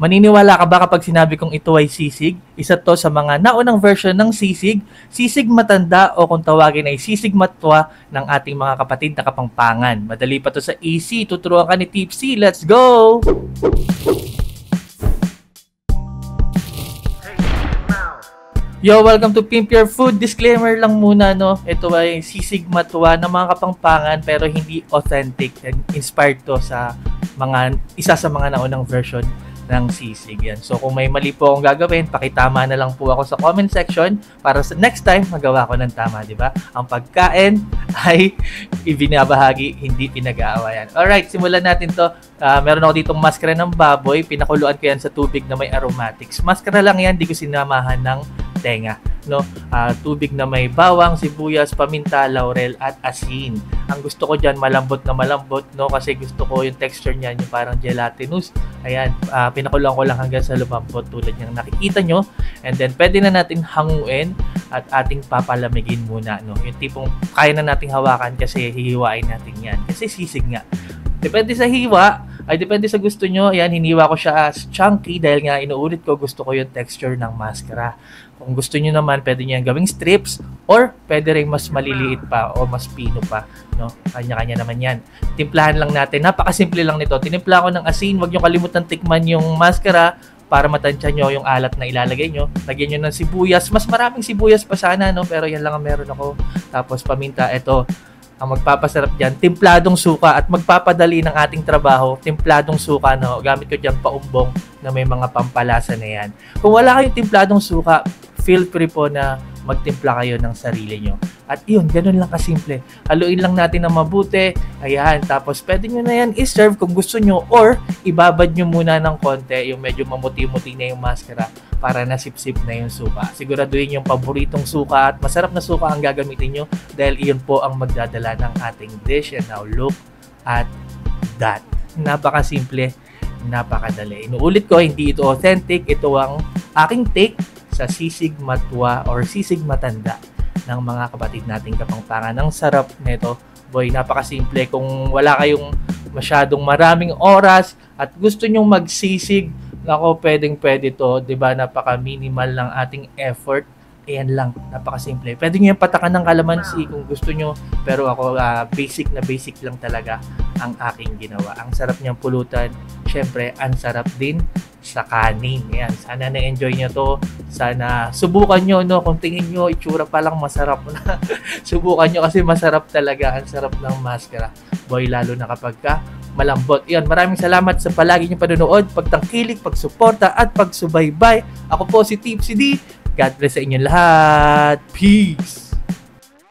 Maniniwala ka ba kapag sinabi kong ito ay sisig? Isa to sa mga naunang version ng sisig, sisig matanda o kung tawagin ay sisig matwa ng ating mga kapatid na Kapampangan. Madali pa to sa easy, tuturuan ka ni Tipsy. Let's go! Yo, welcome to Pimp Your Food. Disclaimer lang muna, no? Ito ay sisig matwa ng mga Kapampangan pero hindi authentic and inspired to sa isa sa mga naunang version ng sisig yan. So kung may mali po akong gagawin, pakitama na lang po ako sa comment section para sa next time magawa ko ng tama, di ba? Ang pagkain ay ibinabahagi, hindi pinag-aawayan. Alright, simulan natin to. Meron ako ditong maskara ng baboy. Pinakuluan ko yan sa tubig na may aromatics. Maskara lang yan, di ko sinamahan ng tenga, no? Tubig na may bawang, sibuyas, paminta, laurel at asin. Ang gusto ko diyan malambot na malambot, no? Kasi gusto ko yung texture niyan, yung parang gelatinous. Ayan, pinakulang ko lang hanggang sa lumambot tulad ng nakikita nyo. And then pwede na natin hanguin at ating papalamigin muna, no? Yung tipong kaya na nating hawakan kasi hihiwain natin yan. Kasi sisig nga. Depende sa hiwa, ay depende sa gusto nyo. Ayan, hiniwa ko siya as chunky dahil nga inuulit ko, gusto ko yung texture ng maskara. Kung gusto nyo naman, pwede nyo yung gawing strips or pwede rin mas maliliit pa o mas pino pa, no? Kanya-kanya naman yan. Timplahan lang natin. Napakasimple lang nito. Tinimpla ko ng asin. Huwag nyo kalimutan tikman yung maskara para matansya nyo yung alat na ilalagay nyo. Lagyan nyo ng sibuyas. Mas maraming sibuyas pa sana, no? Pero yan lang ang meron ako. Tapos paminta. Ito, ang magpapasarap dyan, timpladong suka at magpapadali ng ating trabaho, timpladong suka, no? Gamit ko dyan paumbong na may mga pampalasa na yan. Kung wala kayong timpladong suka, feel free po na magtimpla kayo ng sarili nyo. At yun, ganun lang kasimple. Haluin lang natin ng mabuti. Ayan, tapos pwede nyo na yan i-serve kung gusto nyo or ibabad nyo muna ng konti yung medyo mamuti-muti na yung maskara para nasip-sip na yung suka. Siguraduhin yung paboritong suka at masarap na suka ang gagamitin nyo dahil iyon po ang magdadala ng ating dish. And now look at that. Napakasimple, napakadali. Inuulit ko, hindi ito authentic. Ito ang aking take sa sisig matwa or sisig matanda ng mga kapatid nating Kapampangan. Ang sarap nito, boy, napakasimple. Kung wala kayong masyadong maraming oras at gusto nyong magsisig, nako, pwede to, 'di ba? Napaka-minimal lang ating effort. Ayan lang, napakasimple. Pwede nyo yung patakan ng kalamansi kung gusto nyo, pero ako basic na basic lang talaga ang aking ginawa. Ang sarap niyang pulutan, syempre ang sarap din sa kanin. Ayan, sana na-enjoy nyo to. Sana subukan nyo, no? Kung tingin nyo, itsura pa lang masarap na. Subukan nyo kasi masarap talaga. Ang sarap ng maskara. Boy, lalo na kapag malambot. Yan, maraming salamat sa palagi nyo panonood, pagtangkilik, pagsuporta at pagsubaybay. Ako po si Tipsy D. God bless sa inyo lahat. Peace!